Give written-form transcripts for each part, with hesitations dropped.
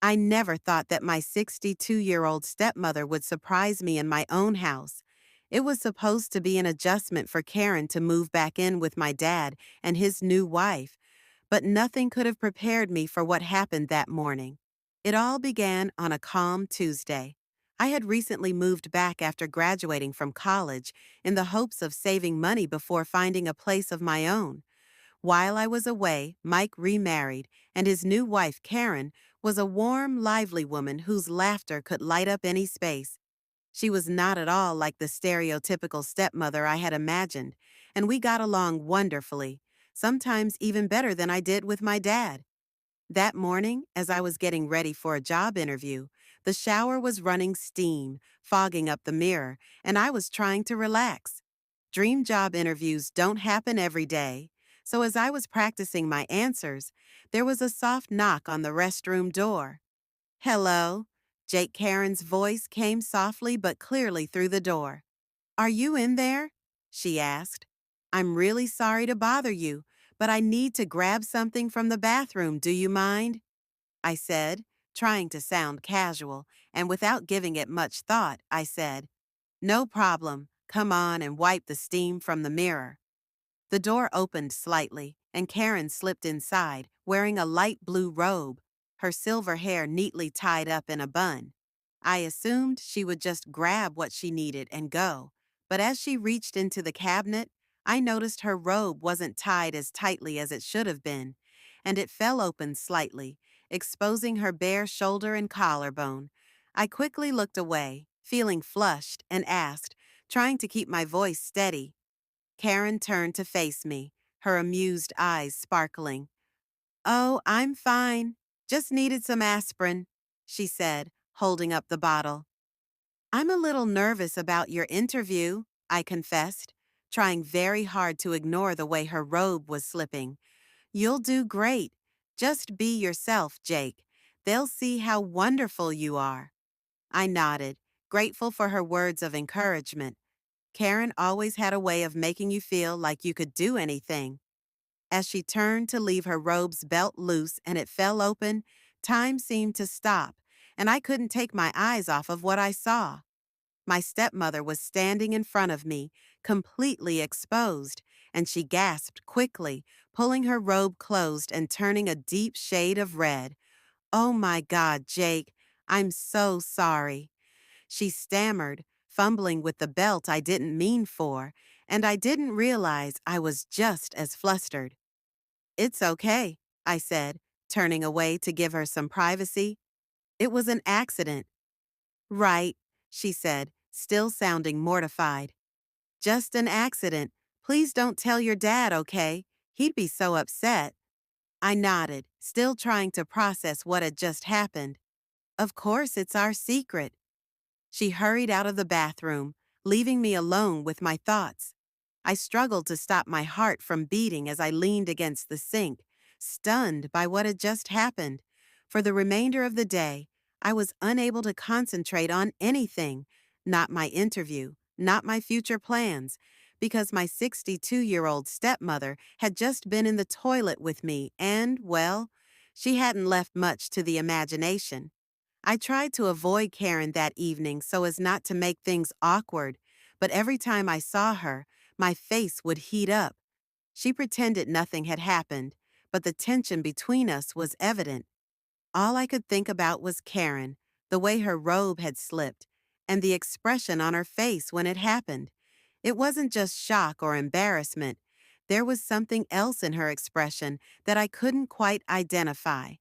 I never thought that my 62-year-old stepmother would surprise me in my own house. It was supposed to be an adjustment for Karen to move back in with my dad and his new wife, but nothing could have prepared me for what happened that morning. It all began on a calm Tuesday. I had recently moved back after graduating from college in the hopes of saving money before finding a place of my own. While I was away, Mike remarried, and his new wife, Karen, was a warm, lively woman whose laughter could light up any space. She was not at all like the stereotypical stepmother I had imagined, and we got along wonderfully, sometimes even better than I did with my dad. That morning, as I was getting ready for a job interview, the shower was running steam, fogging up the mirror, and I was trying to relax. Dream job interviews don't happen every day, so as I was practicing my answers, there was a soft knock on the restroom door. Hello. Jake Karen's voice came softly but clearly through the door. Are you in there? She asked. I'm really sorry to bother you, but I need to grab something from the bathroom. Do you mind? I said, trying to sound casual, and without giving it much thought, I said, no problem. Come on and wipe the steam from the mirror. The door opened slightly, and Karen slipped inside, wearing a light blue robe, her silver hair neatly tied up in a bun. I assumed she would just grab what she needed and go, but as she reached into the cabinet, I noticed her robe wasn't tied as tightly as it should have been, and it fell open slightly, exposing her bare shoulder and collarbone. I quickly looked away, feeling flushed, and asked, trying to keep my voice steady. Karen turned to face me, her amused eyes sparkling. Oh, I'm fine. Just needed some aspirin, she said, holding up the bottle. I'm a little nervous about your interview, I confessed, trying very hard to ignore the way her robe was slipping. You'll do great. Just be yourself, Jake. They'll see how wonderful you are. I nodded, grateful for her words of encouragement. Karen always had a way of making you feel like you could do anything. As she turned to leave her robe's belt loose and it fell open, time seemed to stop, and I couldn't take my eyes off of what I saw. My stepmother was standing in front of me, completely exposed, and she gasped quickly, pulling her robe closed and turning a deep shade of red. Oh my God, Jake, I'm so sorry. She stammered, fumbling with the belt I didn't mean for, and I didn't realize I was just as flustered. It's okay, I said, turning away to give her some privacy. It was an accident. Right, she said, still sounding mortified. Just an accident. Please don't tell your dad, okay? He'd be so upset. I nodded, still trying to process what had just happened. Of course, it's our secret. She hurried out of the bathroom, leaving me alone with my thoughts. I struggled to stop my heart from beating as I leaned against the sink, stunned by what had just happened. For the remainder of the day, I was unable to concentrate on anything, not my interview, not my future plans, because my 62-year-old stepmother had just been in the toilet with me and, well, she hadn't left much to the imagination. I tried to avoid Karen that evening so as not to make things awkward, but every time I saw her, my face would heat up. She pretended nothing had happened, but the tension between us was evident. All I could think about was Karen, the way her robe had slipped, and the expression on her face when it happened. It wasn't just shock or embarrassment. There was something else in her expression that I couldn't quite identify.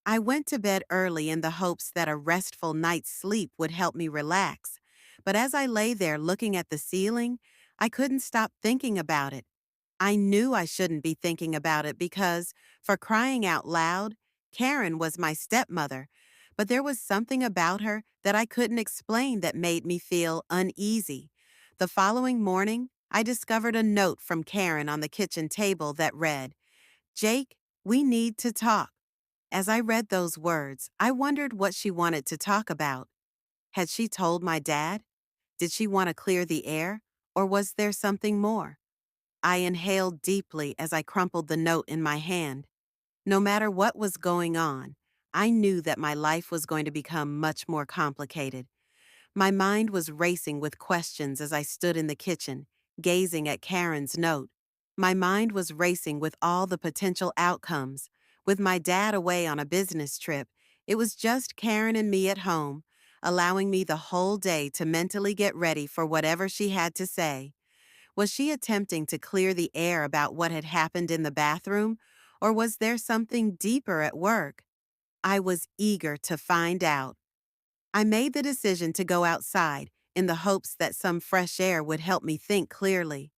I went to bed early in the hopes that a restful night's sleep would help me relax, but as I lay there looking at the ceiling, I couldn't stop thinking about it. I knew I shouldn't be thinking about it because, for crying out loud, Karen was my stepmother, but there was something about her that I couldn't explain that made me feel uneasy. The following morning, I discovered a note from Karen on the kitchen table that read, Jake, we need to talk. As I read those words, I wondered what she wanted to talk about. Had she told my dad? Did she want to clear the air? Or was there something more? I inhaled deeply as I crumpled the note in my hand. No matter what was going on, I knew that my life was going to become much more complicated. My mind was racing with questions as I stood in the kitchen, gazing at Karen's note. My mind was racing with all the potential outcomes. With my dad away on a business trip, it was just Karen and me at home, allowing me the whole day to mentally get ready for whatever she had to say. Was she attempting to clear the air about what had happened in the bathroom, or was there something deeper at work? I was eager to find out. I made the decision to go outside in the hopes that some fresh air would help me think clearly.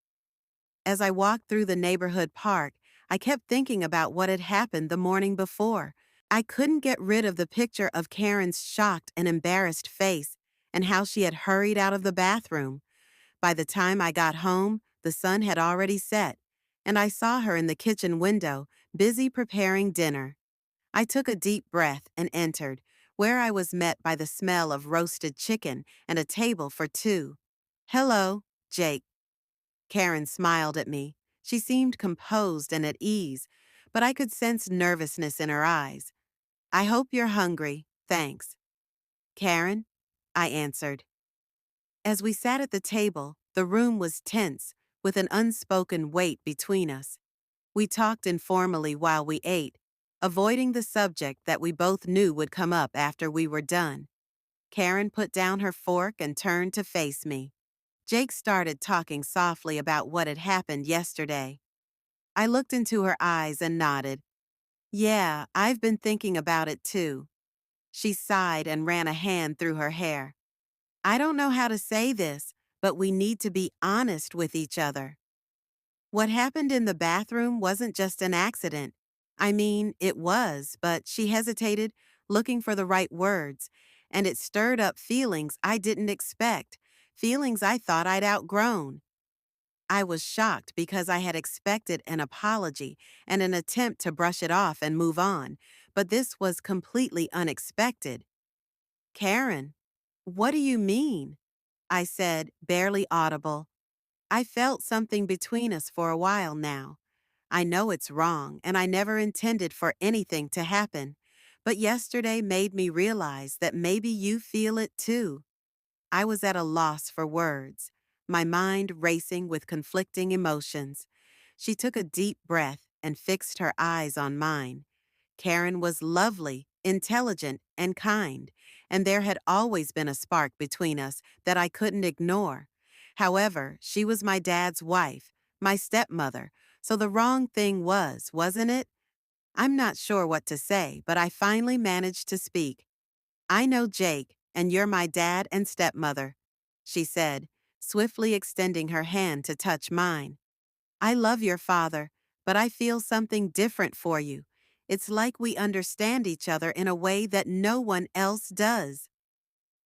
As I walked through the neighborhood park, I kept thinking about what had happened the morning before. I couldn't get rid of the picture of Karen's shocked and embarrassed face and how she had hurried out of the bathroom. By the time I got home, the sun had already set, and I saw her in the kitchen window, busy preparing dinner. I took a deep breath and entered, where I was met by the smell of roasted chicken and a table for two. "Hello, Jake." Karen smiled at me. She seemed composed and at ease, but I could sense nervousness in her eyes. "I hope you're hungry, thanks." "Karen?" I answered. As we sat at the table, the room was tense, with an unspoken weight between us. We talked informally while we ate, avoiding the subject that we both knew would come up after we were done. Karen put down her fork and turned to face me. Jake started talking softly about what had happened yesterday. I looked into her eyes and nodded. "Yeah, I've been thinking about it too." She sighed and ran a hand through her hair. "I don't know how to say this, but we need to be honest with each other. What happened in the bathroom wasn't just an accident. I mean, it was, but she hesitated, looking for the right words, and it stirred up feelings I didn't expect, feelings I thought I'd outgrown. I was shocked because I had expected an apology and an attempt to brush it off and move on, but this was completely unexpected. "Karen, what do you mean?" I said, barely audible. I felt something between us for a while now. I know it's wrong, and I never intended for anything to happen. But yesterday made me realize that maybe you feel it too. I was at a loss for words, my mind racing with conflicting emotions. She took a deep breath and fixed her eyes on mine. Karen was lovely, intelligent, and kind, and there had always been a spark between us that I couldn't ignore. However, she was my dad's wife, my stepmother, so the wrong thing wasn't it? I'm not sure what to say, but I finally managed to speak. "I know Jake, and you're my dad and stepmother," she said, swiftly extending her hand to touch mine. "I love your father, but I feel something different for you. It's like we understand each other in a way that no one else does."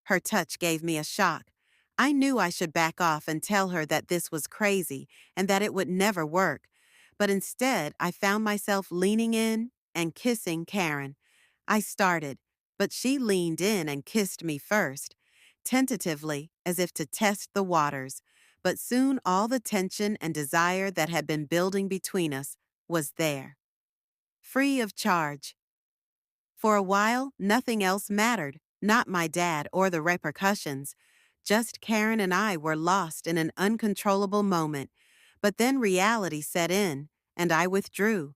Her touch gave me a shock. I knew I should back off and tell her that this was crazy and that it would never work. But instead, I found myself leaning in and kissing Karen. I started, but she leaned in and kissed me first, tentatively, as if to test the waters. But soon all the tension and desire that had been building between us was there. Free of charge. For a while, nothing else mattered, not my dad or the repercussions. Just Karen and I were lost in an uncontrollable moment. But then reality set in, and I withdrew.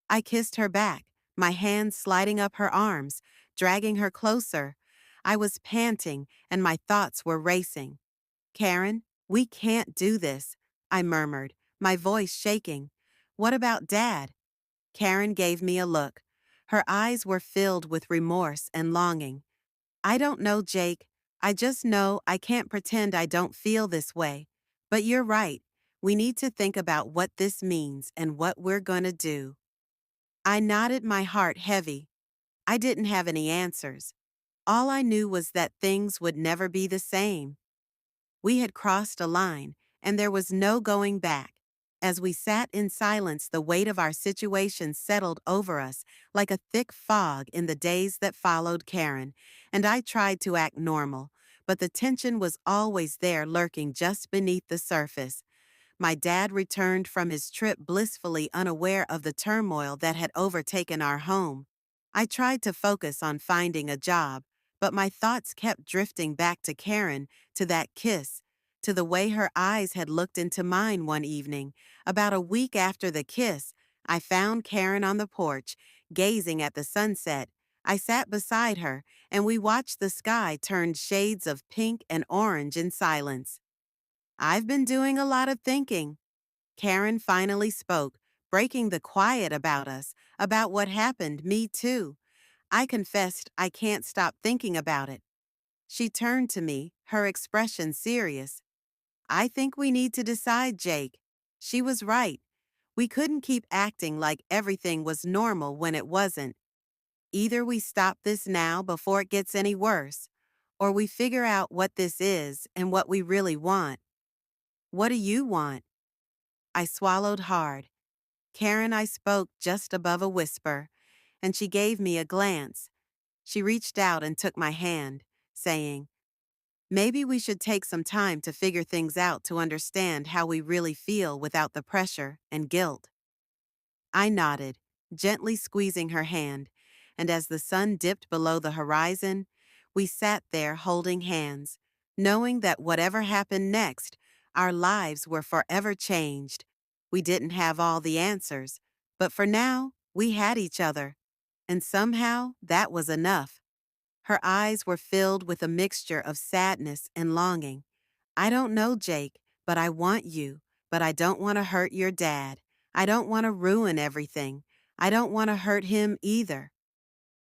I kissed her back, my hands sliding up her arms, dragging her closer. I was panting, and my thoughts were racing. "Karen, we can't do this," I murmured, my voice shaking. "What about Dad?" Karen gave me a look. Her eyes were filled with remorse and longing. "I don't know, Jake. I just know I can't pretend I don't feel this way. But you're right. We need to think about what this means and what we're gonna do." I nodded, my heart heavy. I didn't have any answers. All I knew was that things would never be the same. We had crossed a line, and there was no going back. As we sat in silence, the weight of our situation settled over us like a thick fog in the days that followed Karen, and I tried to act normal, but the tension was always there lurking just beneath the surface. My dad returned from his trip blissfully unaware of the turmoil that had overtaken our home. I tried to focus on finding a job, but my thoughts kept drifting back to Karen, to that kiss, to the way her eyes had looked into mine one evening. About a week after the kiss, I found Karen on the porch, gazing at the sunset. I sat beside her, and we watched the sky turn shades of pink and orange in silence. I've been doing a lot of thinking. Karen finally spoke, breaking the quiet about us, about what happened, me too. I confessed I can't stop thinking about it. She turned to me, her expression serious. I think we need to decide, Jake. She was right. We couldn't keep acting like everything was normal when it wasn't. Either we stop this now before it gets any worse, or we figure out what this is and what we really want. What do you want? I swallowed hard. Karen, I spoke just above a whisper, and she gave me a glance. She reached out and took my hand, saying, maybe we should take some time to figure things out to understand how we really feel without the pressure and guilt. I nodded, gently squeezing her hand, and as the sun dipped below the horizon, we sat there holding hands, knowing that whatever happened next, our lives were forever changed. We didn't have all the answers, but for now, we had each other, and somehow that was enough. Her eyes were filled with a mixture of sadness and longing. I don't know, Jake, but I want you. But I don't want to hurt your dad. I don't want to ruin everything. I don't want to hurt him either.